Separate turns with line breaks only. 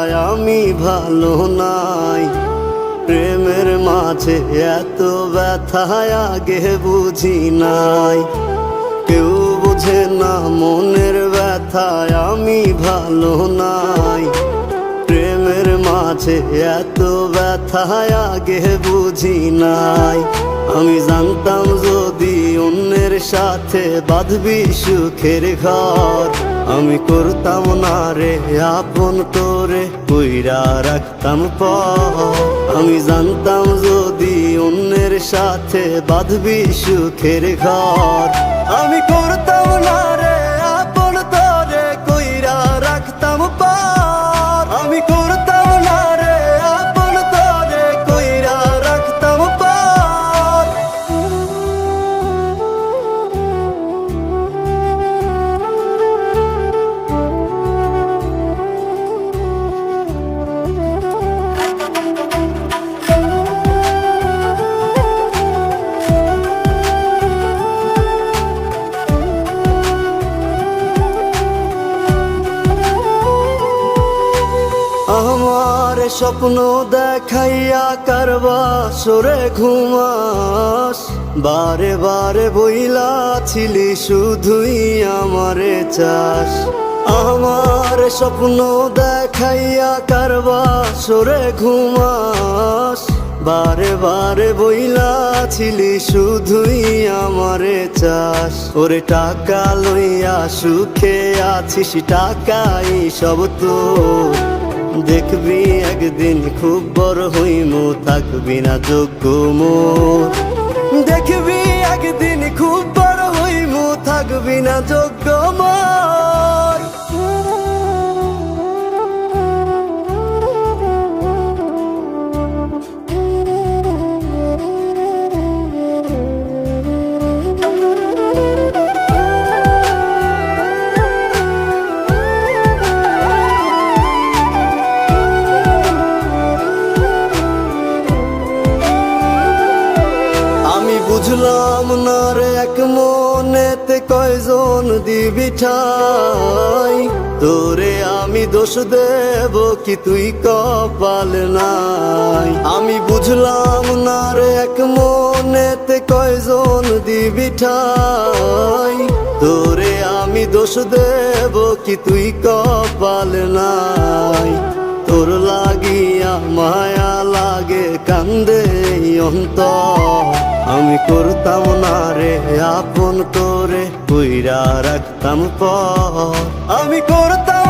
ব্যথায় আমি ভালো নাই। প্রেমের মাঝে এত ব্যথায় আগে বুঝি নাই। কেউ বোঝে না মনের ব্যথায় আমি ভালো নাই। প্রেমের মাঝে এত ব্যথায় আগে বুঝি নাই। আমি জানতাম যদি অন্যের সাথে বাঁধবি সুখের ঘর, আমি করতাম না রে আপন তোরে কইরা রাখতাম পর। আমি জানতাম যদি অন্যের সাথে বাঁধবি সুখের ঘর, আমি করতাম না রে আপন তোরে কইরা রাখতাম পর। আমি করতাম না রে আপন তোরে কইরা রাখতাম পর। আমার স্বপ্ন দেখাইয়া কারবা সরে ঘুমাস, বারে বারে বইলা ছিলি শুধুই আমারে চাস। আমার স্বপ্ন দেখাইয়া কারবা সরে ঘুমাস, বারে বারে বইলা ছিলি শুধুই আমারে চাস। ওরে টাকা লইয়া সুখে আছিস, টাকাই সব তোর। দেখবি একদিন খুব বড় হইমু, থাকবি না যোগ্য মোর। দেখবি একদিন খুব বড় হইমু, থাকবি না যোগ্য মোর। বুঝলাম না রে এক মনেতে কয়জন দিবি ঠাই, তোরে আমি দোষ দেব কি তুই কপাল নাই। আমি বুঝলাম না রে এক মনেতে কয়জন দিবি ঠাই, তোরে আমি দোষ দেব কি তুই কপাল নাই। তোর লাগিয়া মায়া লাগে কান্দে অন্তর, আমি করতাম না রে আপন তোরে কইরা রাখতাম পর। আমি করতাম